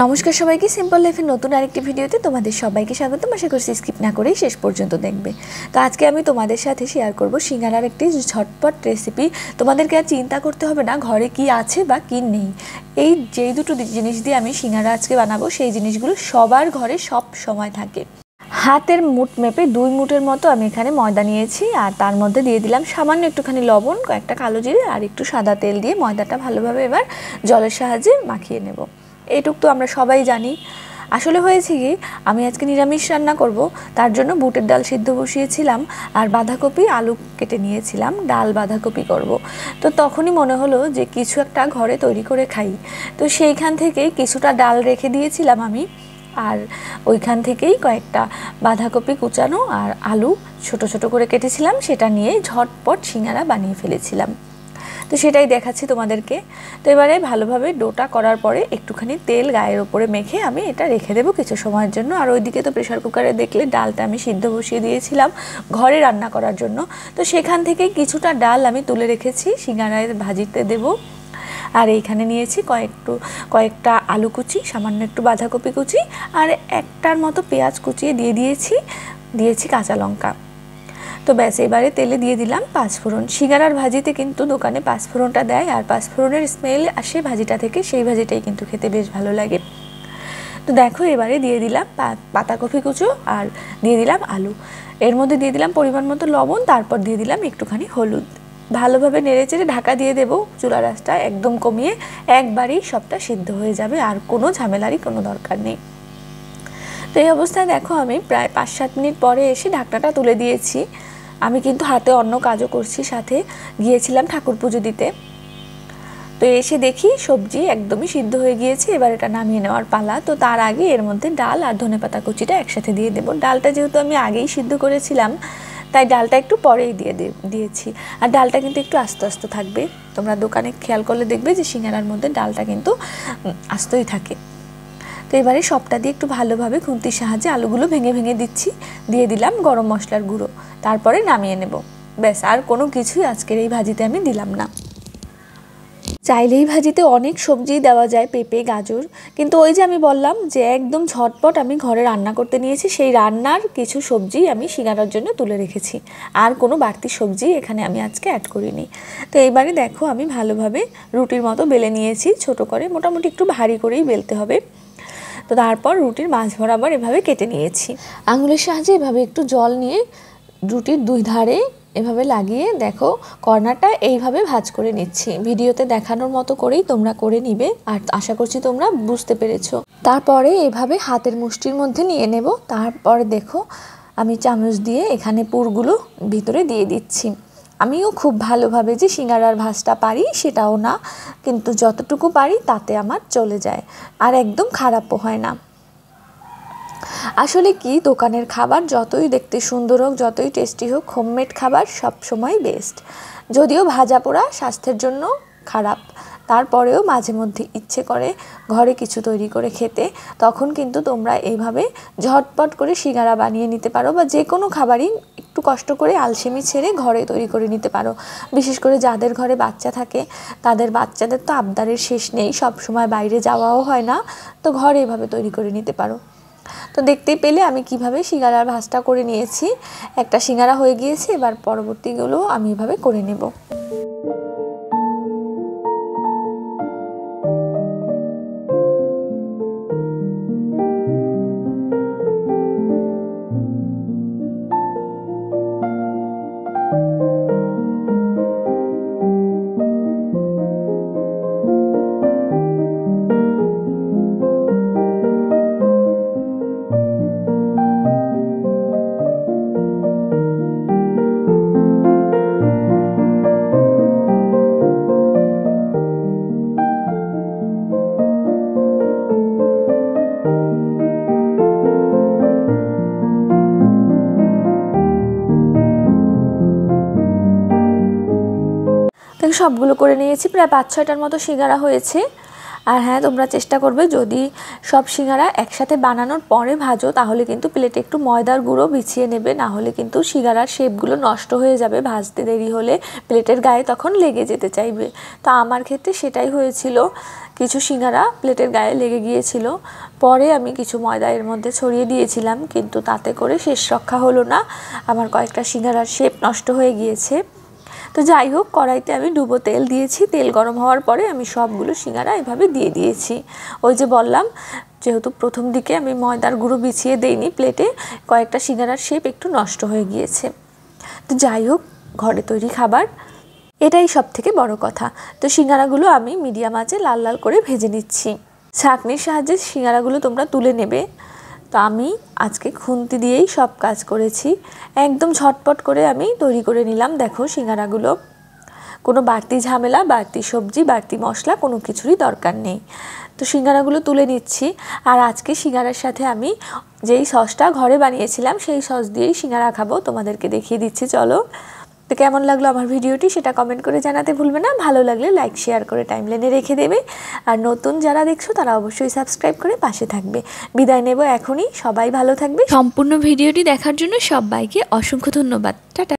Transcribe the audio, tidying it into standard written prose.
নমস্কার সবাইকে, সিম্পল লাইফের নতুন আরেকটি ভিডিওতে তোমাদের সবাইকে স্বাগতম। আশা করছি স্কিপ না করেই শেষ পর্যন্ত দেখবে। তো আজকে আমি তোমাদের সাথে শেয়ার করব সিঙ্গারার একটি ঝটপট রেসিপি। তোমাদেরকে আর চিন্তা করতে হবে না ঘরে কি আছে বা কি নেই। এই যেই দুটো জিনিস দিয়ে আমি সিঙ্গারা আজকে বানাবো, সেই জিনিসগুলো সবার ঘরে সব সময় থাকে। হাতের মুঠ মেপে 2 মুঠের মতো আমি এখানে ময়দা নিয়েছি, আর তার মধ্যে দিয়ে দিলাম সামান্য একটুখানি লবণ, কয়েকটা কালো জিরে আর একটু সাদা তেল দিয়ে ময়দাটা ভালোভাবে এবার জলের সাহায্যে মাখিয়ে নেব। এইটুক তো আমরা সবাই জানি। আসলে হয়েছে কি, আমি আজকে নিরামিষ রান্না করব, তার জন্য বুটের ডাল সিদ্ধ বসিয়েছিলাম আর বাঁধাকপি আলু কেটে নিয়েছিলাম, ডাল বাঁধাকপি করব। তো তখনই মনে হলো যে কিছু একটা ঘরে তৈরি করে খাই। তো সেইখান থেকেই কিছুটা ডাল রেখে দিয়েছিলাম আমি, আর ওইখান থেকেই কয়েকটা বাঁধাকপি কুচানো আর আলু ছোট ছোট করে কেটেছিলাম, সেটা নিয়ে ঝটপট সিঙ্গারা বানিয়ে ফেলেছিলাম। তো সেটাই দেখাচ্ছি তোমাদেরকে। তো এবারে ভালোভাবে ডোটা করার পরে একটুখানি তেল গায়ের ওপরে মেখে আমি এটা রেখে দেবো কিছু সময়ের জন্য। আর ওইদিকে তো প্রেশার কুকারে দেখলে ডালটা আমি সিদ্ধ বসিয়ে দিয়েছিলাম ঘরে রান্না করার জন্য। তো সেখান থেকে কিছুটা ডাল আমি তুলে রেখেছি সিঙ্গারায় ভাজিতে দেব। আর এইখানে নিয়েছি কয়েকটা আলু কুচি, সামান্য একটু বাঁধাকপি কুচি আর একটার মতো পেঁয়াজ কুচিয়ে দিয়েছি কাঁচা লঙ্কা। তো ব্যাস, এবারে তেলে দিয়ে দিলাম পাঁচফোড়ন। সিঙ্গারার ভাজিতে কিন্তু দোকানে পাঁচফোড়নটা দেয়, আর পাঁচফোড়নের স্মেল আসে ভাজিটা থেকে, সেই ভাজিটাই কিন্তু খেতে বেশ ভালো লাগে। তো দেখো, এবারে দিয়ে দিলাম পাতাকপি কুচো আর দিয়ে দিলাম আলু। এর মধ্যে দিয়ে দিলাম পরিমাণ মতো লবণ, তারপর দিয়ে দিলাম একটুখানি হলুদ। ভালোভাবে নেড়েচেড়ে ঢাকা দিয়ে দেবো। চুলার আঁচটা একদম কমিয়ে একবারেই সবটা সিদ্ধ হয়ে যাবে, আর কোনো ঝামেলারই কোনো দরকার নেই। তো এই অবস্থায় দেখো, আমি প্রায় 5-7 মিনিট পরে এসে ঢাকনাটা তুলে দিয়েছি। আমি কিন্তু হাতে অন্য কাজও করছি, সাথে গিয়েছিলাম ঠাকুর পুজো দিতে। তো এসে দেখি সবজি একদমই সিদ্ধ হয়ে গিয়েছে, এবার এটা নামিয়ে নেওয়ার পালা। তো তার আগে এর মধ্যে ডাল আর ধনেপাতা কুচিটা একসাথে দিয়ে দেবো। ডালটা যেহেতু আমি আগেই সিদ্ধ করেছিলাম, তাই ডালটা একটু পরেই দিয়েছি। আর ডালটা কিন্তু একটু আস্তে আস্তে থাকবে। তোমরা দোকানে খেয়াল করলে দেখবে যে সিঙ্গারার মধ্যে ডালটা কিন্তু আস্তই থাকে। তো এবারে সবটা দিয়ে একটু ভালোভাবে খুন্তির সাহায্যে আলুগুলো ভেঙে ভেঙে দিচ্ছি। দিয়ে দিলাম গরম মশলার গুঁড়ো, তারপরে নামিয়ে নেব। ব্যাস, আর কোনো কিছুই আজকের এই ভাজিতে আমি দিলাম না। চাইলেই ভাজিতে অনেক সবজি দেওয়া যায়, পেঁপে, গাজর, কিন্তু ওই যে আমি বললাম যে একদম ঝটপট আমি ঘরে রান্না করতে নিয়েছি, সেই রান্নার কিছু সবজি আমি সিঙ্গারার জন্য তুলে রেখেছি। আর কোনো বাড়তি সবজি এখানে আমি আজকে অ্যাড করিনি। তো এইবারে দেখো, আমি ভালোভাবে রুটির মতো বেলে নিয়েছি, ছোট করে, মোটামুটি একটু ভারী করেই বেলতে হবে। তো তারপর রুটির মাঝ বরাবর এভাবে কেটে নিয়েছি। আঙুলের সাহায্যে এভাবে একটু জল নিয়ে রুটির 2 ধারে এভাবে লাগিয়ে দেখো কর্নারটা এইভাবে ভাঁজ করে নিচ্ছি। ভিডিওতে দেখানোর মতো করেই তোমরা করে নিবে, আর আশা করছি তোমরা বুঝতে পেরেছো। তারপরে এভাবে হাতের মুষ্টির মধ্যে নিয়ে নেব। তারপরে দেখো, আমি চামচ দিয়ে এখানে পুরগুলো ভিতরে দিয়ে দিচ্ছি। আমিও খুব ভালোভাবে যে সিঙ্গারার ভাজটা পারি সেটাও না, কিন্তু যতটুকু পারি তাতে আমার চলে যায়, আর একদম খারাপও হয় না। আসলে কি, দোকানের খাবার যতই দেখতে সুন্দর হোক, যতই টেস্টি হোক, হোমমেড খাবার সবসময় বেস্ট। যদিও ভাজা পোড়া স্বাস্থ্যের জন্য খারাপ, তারপরেও মাঝে মধ্যে ইচ্ছে করে ঘরে কিছু তৈরি করে খেতে। তখন কিন্তু তোমরা এইভাবে ঝটপট করে সিঙ্গারা বানিয়ে নিতে পারো, বা যে কোনো খাবারই একটু কষ্ট করে আলসেমি ছেড়ে ঘরে তৈরি করে নিতে পারো। বিশেষ করে যাদের ঘরে বাচ্চা থাকে, তাদের বাচ্চাদের তো আবদারের শেষ নেই, সব সময় বাইরে যাওয়াও হয় না, তো ঘরে এভাবে তৈরি করে নিতে পারো। তো দেখতেই পেলে আমি কিভাবে সিঙ্গারার ভাজটা করে নিয়েছি। একটা সিঙ্গারা হয়ে গিয়েছে, এবার পরবর্তীগুলো আমি এভাবে করে নেব। সবগুলো করে নিয়েছি, প্রায় 5-6টার মতো সিঙ্গারা হয়েছে। আর হ্যাঁ, তোমরা চেষ্টা করবে যদি সব সিঙ্গারা একসাথে বানানোর পরে ভাজো, তাহলে কিন্তু প্লেটে একটু ময়দার গুঁড়ো বিছিয়ে নেবে, না হলে কিন্তু সিঙ্গারার শেপগুলো নষ্ট হয়ে যাবে, ভাজতে দেরি হলে প্লেটের গায়ে তখন লেগে যেতে চাইবে। তো আমার ক্ষেত্রে সেটাই হয়েছিল, কিছু সিঙ্গারা প্লেটের গায়ে লেগে গিয়েছিল। পরে আমি কিছু ময়দা এর মধ্যে ছড়িয়ে দিয়েছিলাম, কিন্তু তাতে করে শেষ রক্ষা হলো না, আমার কয়েকটা সিঙ্গারার শেপ নষ্ট হয়ে গিয়েছে। তো যাই হোক, কড়াইতে আমি ডুবো তেল দিয়েছি। তেল গরম হওয়ার পরে আমি সবগুলো সিঙ্গারা এভাবে দিয়ে দিয়েছি। ওই যে বললাম, যেহেতু প্রথম দিকে আমি ময়দার গুঁড়ো বিছিয়ে দেইনি প্লেটে, কয়েকটা সিঙ্গারার শেপ একটু নষ্ট হয়ে গিয়েছে। তো যাই হোক, ঘরে তৈরি খাবার, এটাই সব থেকে বড় কথা। তো সিঙ্গারাগুলো আমি মিডিয়াম আঁচে লাল লাল করে ভেজে নিচ্ছি। ছাঁকনির সাহায্যে সিঙ্গারাগুলো তোমরা তুলে নেবে। তো আমি আজকে খুন্তি দিয়েই সব কাজ করেছি। একদম ঝটপট করে আমি তৈরি করে নিলাম। দেখো সিঙ্গারাগুলো, কোনো বাড়তি ঝামেলা, বাড়তি সবজি, বাড়তি মশলা কোনো কিছুরই দরকার নেই। তো সিঙ্গারাগুলো তুলে নিচ্ছি। আর আজকে সিঙ্গারার সাথে আমি যেই সসটা ঘরে বানিয়েছিলাম সেই সস দিয়েই সিঙ্গারা খাবো, তোমাদেরকে দেখিয়ে দিচ্ছি। চলো, তো কেমন লাগলো আমার ভিডিওটি সেটা কমেন্ট করে জানাতে ভুলবে না। ভালো লাগলে লাইক শেয়ার করে টাইমলাইনে রেখে দেবে। আর নতুন যারা দেখছো তারা অবশ্যই সাবস্ক্রাইব করে পাশে থাকবে। বিদায় নেব এখনই, সবাই ভালো থাকবে। সম্পূর্ণ ভিডিওটি দেখার জন্য সবাইকে অসংখ্য ধন্যবাদ। টাটা।